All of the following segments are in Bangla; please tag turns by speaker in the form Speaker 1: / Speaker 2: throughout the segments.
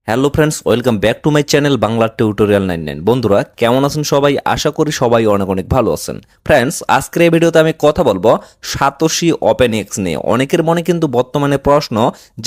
Speaker 1: Hello friends, welcome back to my channel Bangla tutorial 99। বন্ধুরা কেমন আছেন সবাই? আশা করি সবাই অনেক অনেক ভালো আছেন। ফ্রেন্ডস, আজকের এই ভিডিওতে আমি কথা বলবো সাতোশি ওপেন এক্স নিয়ে। অনেকের মনে কিন্তু বর্তমানে প্রশ্ন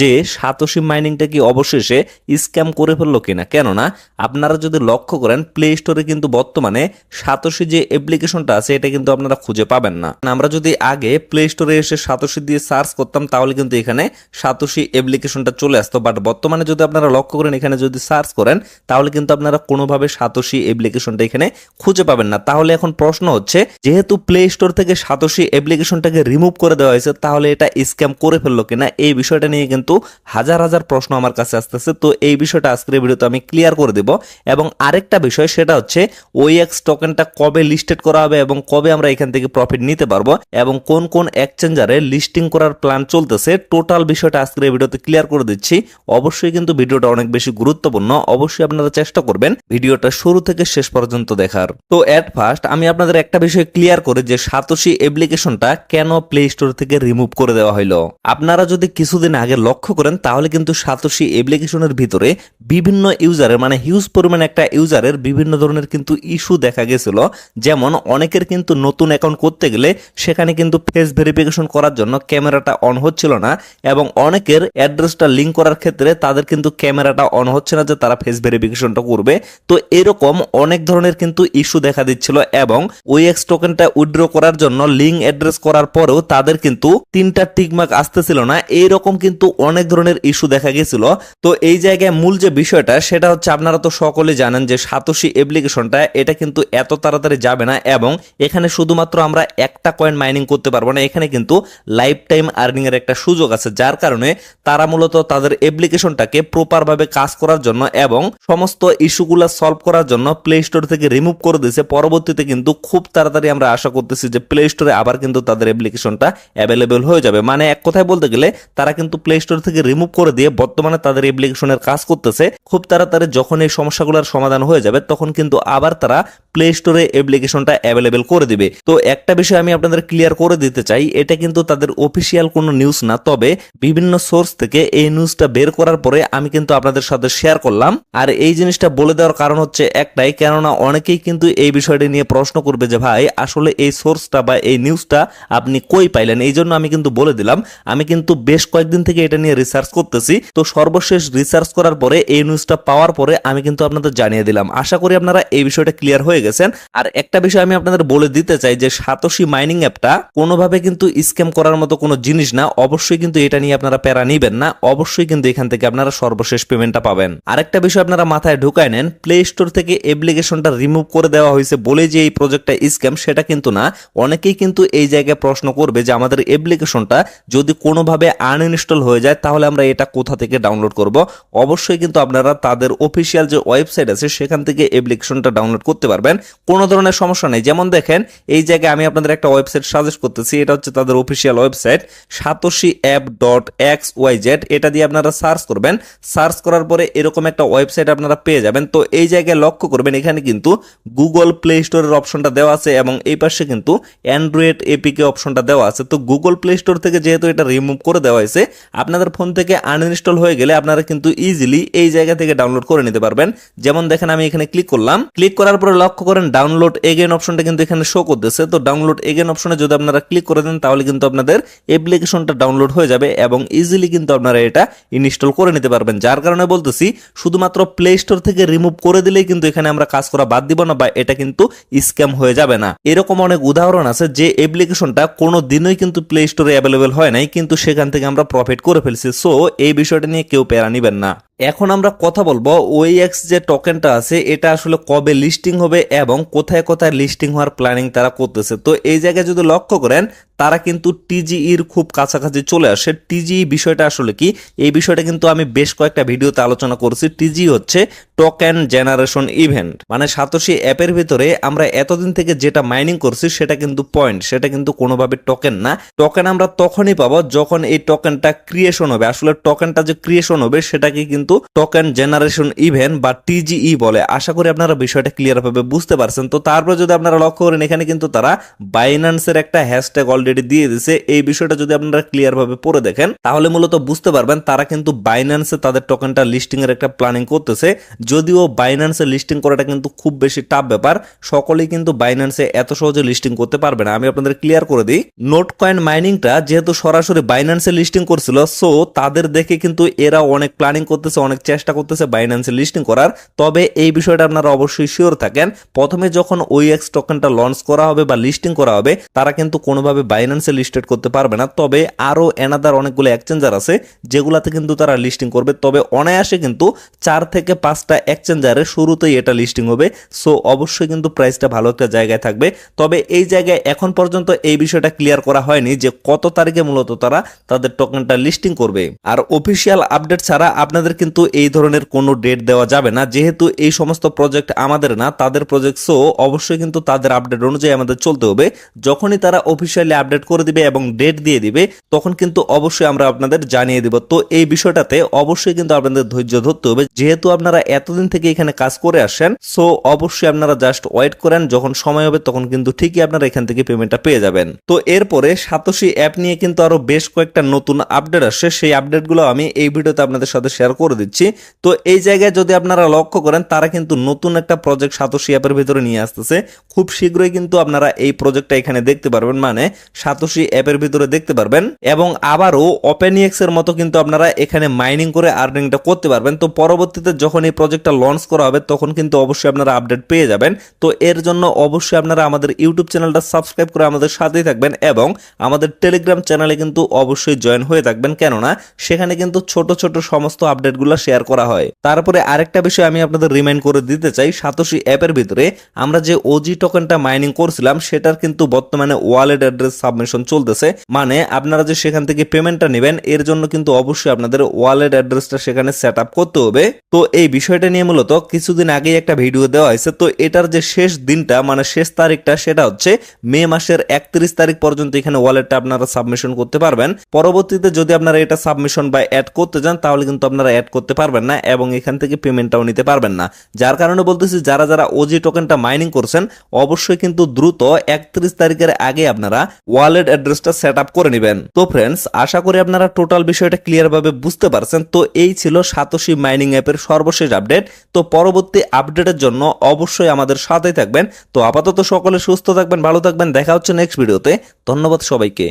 Speaker 1: যে সাতোশি মাইনিংটা কি অবশেষে স্ক্যাম করে ফেললো কিনা। কেননা আপনারা যদি লক্ষ্য করেন প্লে স্টোরে কিন্তু বর্তমানে সাতোশি যে অ্যাপ্লিকেশনটা আছে এটা কিন্তু আপনারা খুঁজে পাবেন না। আমরা যদি আগে প্লে স্টোরে এসে সাতোশি দিয়ে সার্চ করতাম তাহলে কিন্তু এখানে সাতোশি অ্যাপ্লিকেশনটা চলে আসতো, বাট বর্তমানে যদি আপনারা লক্ষ্য করেন এখানে যদি সার্চ করেন তাহলে কিন্তু আপনারা কোনোভাবে সাতোশি অ্যাপ্লিকেশনটা এখানে খুঁজে পাবেন না। তাহলে এখন প্রশ্ন হচ্ছে, যেহেতু প্লে স্টোর থেকে সাতোশি অ্যাপ্লিকেশনটাকে রিমুভ করে দেওয়া হয়েছে তাহলে এটা স্ক্যাম করে ফেললো কিনা, এই বিষয়টা নিয়ে কিন্তু হাজার হাজার প্রশ্ন আমার কাছে আসতেছে। তো এই বিষয়টা আজকের ভিডিওতে আমি ক্লিয়ার করে দেব। এবং আরেকটা বিষয় সেটা হচ্ছে ওএক্স টোকেনটা কবে লিস্টেড করা হবে এবং কবে আমরা এখান থেকে প্রফিট নিতে পারবো এবং কোন কোন এক্সচেঞ্জারে লিস্টিং করার প্ল্যান চলতেছে, টোটাল বিষয়টা আজকের এই ভিডিওতে ক্লিয়ার করে দিচ্ছি। অবশ্যই কিন্তু ভিডিওটা অনেক বেশি গুরুত্বপূর্ণ, অবশ্যই আপনারা চেষ্টা করবেন ভিডিওটা শুরু থেকে শেষ পর্যন্ত দেখার। তো এট ফার্স্ট আমি আপনাদের একটা বিষয় ক্লিয়ার করে যে সাতোশি অ্যাপ্লিকেশনটা কেন প্লে স্টোর থেকে রিমুভ করে দেওয়া হলো। আপনারা যদি কিছুদিন আগে লক্ষ্য করেন তাহলে কিন্তু সাতোশি অ্যাপ্লিকেশনের ভিতরে বিভিন্ন ইউজারের মানে হিউজ পরিমাণ একটা ইউজারের বিভিন্ন ধরনের কিন্তু ইস্যু দেখা গেছিল। যেমন অনেকের কিন্তু নতুন অ্যাকাউন্ট করতে গেলে সেখানে কিন্তু ফেস ভেরিফিকেশন করার জন্য ক্যামেরাটা অন হচ্ছিল না এবং অনেকের অ্যাড্রেসটা লিঙ্ক করার ক্ষেত্রে তাদের কিন্তু ক্যামেরাটা অন হচ্ছে না যে তারা ফেস ভেরিফিকেশনটা করবে। তো এরকম অনেক ধরনের কিন্তু ইস্যু দেখা দিচ্ছিল এবং ওএক্স টোকেনটা উইথড্র করার জন্য লিঙ্ক অ্যাড্রেস করার পরেও তাদের কিন্তু 3টা টিকমার্ক আসতেছিল না। এইরকম কিন্তু অনেক ধরনের ইস্যু দেখা গেছিল। তো এই জায়গায় মূল যে বিষয়টা সেটা হচ্ছে, আপনারা তো সকলে জানেন যে সাতোশি অ্যাপ্লিকেশনটা এটা কিন্তু এত তাড়াতাড়ি যাবে না এবং এখানে শুধুমাত্র আমরা একটা কয়েন মাইনিং করতে পারবো না, এখানে কিন্তু লাইফ টাইম আর্নিং এর একটা সুযোগ আছে। যার কারণে তারা মূলত তাদের অ্যাপ্লিকেশনটাকে প্রপার ভাবে কাজ করার জন্য এবং সমস্ত ইস্যুগুলো সলভ করার জন্য প্লে স্টোর থেকে রিমুভ করে দিয়েছে। পরবর্তীতে কিন্তু খুব তাড়াতাড়ি আমরা আশা করতেছি যে প্লে স্টোরে আবার কিন্তু তাদের অ্যাপ্লিকেশনটা অ্যাভেলেবেল হয়ে যাবে। মানে এক কথায় বলতে গেলে তারা কিন্তু প্লে স্টোর থেকে রিমুভ করে দিয়ে বর্তমানে তাদের অ্যাপ্লিকেশনের কাজ করতেছে। খুব তাড়াতাড়ি যখন এই সমস্যাগুলোর সমাধান হয়ে যাবে তখন কিন্তু আবার তারা প্লে স্টোরে অ্যাপ্লিকেশনটা অ্যাভেলেবেল করে দিবে। তো একটা বিষয় আমি আপনাদের ক্লিয়ার করে দিতে চাই, এটা কিন্তু তাদের অফিসিয়াল কোনো নিউজ না, তবে বিভিন্ন সোর্স থেকে এই নিউজটা বের করার পরে আমি কিন্তু আপনাদের সাথে শেয়ার করলাম। আর এই জিনিসটা বলে দেওয়ার কারণ হচ্ছে একটাই, কেননা অনেকেই কিন্তু এই বিষয়টি নিয়ে প্রশ্ন করবে যে ভাই আসলে এই সোর্সটা বা এই নিউজটা আপনি কই পাইলেন। এই জন্য আমি কিন্তু বলে দিলাম, আমি কিন্তু বেশ কয়েকদিন থেকে এটা নিয়ে রিসার্চ করতেছি। তো সর্বশেষ রিসার্চ করার পরে এই নিউজটা পাওয়ার পরে আমি কিন্তু আপনাদের জানিয়ে দিলাম। আশা করি আপনারা এই বিষয়টা ক্লিয়ার হয়ে গেছেন। আর একটা বিষয় আমি আপনাদের বলে দিতে চাই যে সাতোশি মাইনিং অ্যাপটা কোনোভাবে কিন্তু স্ক্যাম করার মতো কোনো জিনিস না। অবশ্যই কিন্তু এটা নিয়ে আপনারা প্যারা নিবেন না, অবশ্যই কিন্তু এখান থেকে আপনারা সর্বশেষ পেমেন্টটা পাবেন। আরেকটা বিষয় আপনারা মাথায় ঢুকায় নেন, প্লে স্টোর থেকে অ্যাপ্লিকেশনটা রিমুভ করে দেওয়া হয়েছে বলে যে এই প্রজেক্টটা স্ক্যাম সেটা কিন্তু না। অনেকেই কিন্তু এই জায়গায় প্রশ্ন করবে যে আমাদের অ্যাপ্লিকেশনটা যদি কোনোভাবে আনইনস্টল হয়ে যায় তাহলে আমরা এটা কোথা থেকে ডাউনলোড করব। অবশ্যই কিন্তু আপনারা তাদের অফিসিয়াল যে ওয়েবসাইট আছে সেখান থেকে অ্যাপ্লিকেশনটা ডাউনলোড করতে পারবেন, কোনো ধরনের সমস্যা নেই। যেমন দেখেন এই জায়গায় আমি আপনাদের একটা ওয়েবসাইট সাজেস্ট করতেছি, এটা হচ্ছে তাদের অফিসিয়াল ওয়েবসাইট satoshi-app.xyz। এটা দিয়ে আপনারা সার্চ করবেন, সার্চ করার পরে এরকম একটা ওয়েবসাইট আপনারা পেয়ে যাবেন। তো এই জায়গায় লক্ষ্য করবেন এখানে কিন্তু গুগল প্লে স্টোরের অপশনটা দেওয়া আছে এবং এই পাশে কিন্তু অ্যান্ড্রয়েড এপিকে অপশনটা দেওয়া আছে। তো গুগল প্লে স্টোর থেকে যেহেতু এটা রিমুভ করে দেওয়া হয়েছে, আপনাদের ফোন থেকে আনইনস্টল হয়ে গেলে আপনারা কিন্তু ইজিলি এই জায়গা থেকে ডাউনলোড করে নিতে পারবেন। যেমন দেখেন আমি এখানে ক্লিক করলাম, ক্লিক করার পরে লক্ষ্য করেন ডাউনলোড এগেন অপশনটা কিন্তু এখানে শো করতেছে। তো ডাউনলোড এগেন অপশনে যদি আপনারা ক্লিক করে দেন তাহলে কিন্তু আপনাদের অ্যাপ্লিকেশনটা ডাউনলোড হয়ে যাবে এবং ইজিলি কিন্তু আপনারা এটা ইনস্টল করে নিতে পারবেন। যার কারণে বলতেছি শুধুমাত্র প্লে স্টোর থেকে রিমুভ করে দিলেই কিন্তু এখানে আমরা কাজ করা বাদ দিব না বা এটা কিন্তু স্ক্যাম হয়ে যাবে না। এরকম অনেক উদাহরণ আছে যে অ্যাপ্লিকেশনটা কোনো দিনই কিন্তু প্লে স্টোরে অ্যাভেলেবেল হয় নাই কিন্তু সেখান থেকে আমরা প্রফিট করে ফেলছি। সো এই বিষয়টা নিয়ে কেউ প্যারা নিবেন না। এখন আমরা কথা বলবো ওএক্স যে টোকেনটা আছে এটা আসলে কবে লিস্টিং হবে এবং কোথায় কোথায় লিস্টিং হওয়ার প্ল্যানিং তারা করতেছে। তো এই জায়গায় যদি লক্ষ্য করেন তারা কিন্তু টিজিইর খুব কাছাকাছি চলে আসে। টিজিই বিষয়টা আসলে কি, এই বিষয়টা কিন্তু আমি বেশ কয়েকটা ভিডিওতে আলোচনা করছি। টিজি হচ্ছে টোকেন জেনারেশন ইভেন্ট, মানে সাতোশি অ্যাপের ভিতরে আমরা এতদিন থেকে যেটা মাইনিং করছি সেটা কিন্তু পয়েন্ট, সেটা কিন্তু কোনোভাবে টোকেন না। টোকেন আমরা তখনই পাবো যখন এই টোকেনটা ক্রিয়েশন হবে। আসলে টোকেনটা যে ক্রিয়েশন হবে সেটাকে কিন্তু টোকেন জেনারেশন ইভেন্ট বা টিজিই বলে। আশা করি আপনারা বিষয়টা ক্লিয়ার ভাবে বুঝতে পারছেন। তো তারপর যদি আপনারা লক্ষ্য করেন এখানে কিন্তু তারা বাইন্যান্সের একটা হ্যাশট্যাগ অলরেডি অলরেডি দিয়ে দিয়েছে। এই বিষয়টা যদি আপনারা ক্লিয়ার ভাবে পড়ে দেখেন তাহলে মূলত বুঝতে পারবেন তারা কিন্তু বাইন্যান্সে তাদের টোকেনটা লিস্টিং এর একটা প্ল্যানিং করতেছে। যদিও বাইন্যান্সে লিস্টিং করাটা কিন্তু খুব বেশি টাফ ব্যাপার, সকলেই কিন্তু বাইন্যান্সে এত সহজে লিস্টিং করতে পারবে না। আমি আপনাদের ক্লিয়ার করে দিই, নোট কয়েন মাইনিংটা যেহেতু সরাসরি বাইন্যান্সে লিস্টিং করছিল, সো তাদের দেখে কিন্তু এরা অনেক প্ল্যানিং করতেছে, অনেক চেষ্টা করতেছে বাইন্যান্সে লিস্টিং করার। তবে এই বিষয়টা আপনারা অবশ্যই শিওর থাকেন, প্রথমে যখন OEX টোকেনটা লঞ্চ করা হবে বা লিস্টিং করা হবে তারা কিন্তু কোনোভাবে বাইন্যান্সে লিস্টেড করতে পারবে না। তবে আরো এনাদার অনেকগুলো এক্সচেঞ্জার আছে যেগুলাতে কিন্তু তারা লিস্টিং করবে। তবে অনায়াসে কিন্তু 4 থেকে 5টা এক্সচেঞ্জারে শুরুতেই এটা লিস্টিং হবে। সো অবশ্যই কিন্তু প্রাইসটা ভালো একটা জায়গায় থাকবে। তবে এই জায়গায় এখন পর্যন্ত এই বিষয়টা ক্লিয়ার করা হয়নি যে কত তারিখে মূলত তারা তাদের টোকেনটা লিস্টিং করবে। আর অফিসিয়াল আপডেট ছাড়া আপনাদের কিন্তু এই ধরনের কোনো ডেট দেওয়া যাবে না, যেহেতু এই সমস্ত প্রজেক্ট আমাদের না, তাদের প্রজেক্ট। সো অবশ্যই কিন্তু তাদের আপডেট অনুযায়ী আমাদের চলতে হবে। যখনই তারা অফিসিয়ালি আপডেট করে দিবে এবং ডেট দিয়ে দিবে তখন কিন্তু অবশ্যই আমরা আপনাদের জানিয়ে দিব। তো এই বিষয়টাতে অবশ্যই কিন্তু আপনাদের ধৈর্য ধরতে হবে, যেহেতু আপনারা এতদিন থেকে এখানে কাজ করে আসেন। সো অবশ্যই আপনারা জাস্ট ওয়েট করেন, যখন সময় হবে তখন কিন্তু ঠিকই আপনারা এখান থেকে পেমেন্টটা পেয়ে যাবেন। তো এরপরে সাতোশি অ্যাপ নিয়ে কিন্তু আরো বেশ কয়েকটা নতুন আপডেট আসছে, সেই আপডেটগুলো আমি এই ভিডিওতে আপনাদের সাথে শেয়ার করে দিচ্ছি। তো এই জায়গায় যদি আপনারা লক্ষ্য করেন তারা কিন্তু নতুন একটা প্রজেক্ট সাতোশি অ্যাপের ভিতরে নিয়ে আসতেছে। খুব শীঘ্রই কিন্তু আপনারা এই প্রজেক্টটা এখানে দেখতে পারবেন, মানে সাতোশি অ্যাপের ভিতরে দেখতে পারবেন। এবং আবারও ওপেনএক্স এর মতো কিন্তু আপনারা এখানে মাইনিং করে আর্নিংটা করতে পারবেন। তো পরবর্তীতে যখন এই প্রজেক্টটা লঞ্চ করা হবে তখন কিন্তু অবশ্যই আপনারা আপডেট পেয়ে যাবেন। তো এর জন্য অবশ্যই আপনারা আমাদের ইউটিউব চ্যানেলটা সাবস্ক্রাইব করে আমাদের সাথেই থাকবেন এবং আমাদের টেলিগ্রাম চ্যানেলে কিন্তু অবশ্যই জয়েন হয়ে থাকবেন, কেননা সেখানে কিন্তু ছোট ছোট সমস্ত আপডেটগুলো শেয়ার করা হয়। তারপরে আরেকটা বিষয় আমি আপনাদের রিমাইন্ড করে দিতে চাই, সাতোশি অ্যাপের ভিতরে আমরা যে ওজি টোকেনটা মাইনিং করছিলাম সেটার কিন্তু বর্তমানে ওয়ালেট অ্যাড্রেস সাবমিশন চলতেছে। মানে আপনারা যে সেখান থেকে পেমেন্টটা নেবেন এর জন্য কিন্তু অবশ্যই আপনাদের ওয়ালেট অ্যাড্রেসটা সেখানে সেট আপ করতে হবে। তো এই বিষয়টা নিয়ে মূলত কিছুদিন আগেই একটা ভিডিও দেওয়া হয়েছে। তো এটার যে শেষ দিনটা মানে শেষ তারিখটা সেটা হচ্ছে মে মাসের 31 তারিখ পর্যন্ত এখানে ওয়ালেটটা আপনারা সাবমিশন করতে পারবেন। পরবর্তীতে যদি আপনারা এটা সাবমিশন বা অ্যাড করতে যান তাহলে কিন্তু আপনারা অ্যাড করতে পারবেন না এবং এখান থেকে পেমেন্টটাও নিতে পারবেন না। যার কারণে বলতেছি যারা যারা ওজি টোকেনটা মাইনিং করছেন অবশ্যই কিন্তু দ্রুত 31 তারিখের আগে আপনারা ওয়ালেট অ্যাড্রেসটা সেট আপ করে নেবেন। তো ফ্রেন্ডস, আশা করি আপনারা টোটাল বিষয়টা ক্লিয়ার ভাবে বুঝতে পারছেন। তো এই ছিল সাতোশি মাইনিং অ্যাপের সর্বশেষ আপডেট। তো পরবর্তী আপডেটের জন্য অবশ্যই আমাদের সাথেই থাকবেন। তো আপাতত সকলে সুস্থ থাকবেন, ভালো থাকবেন, দেখা হচ্ছে নেক্সট ভিডিওতে। ধন্যবাদ সবাইকে।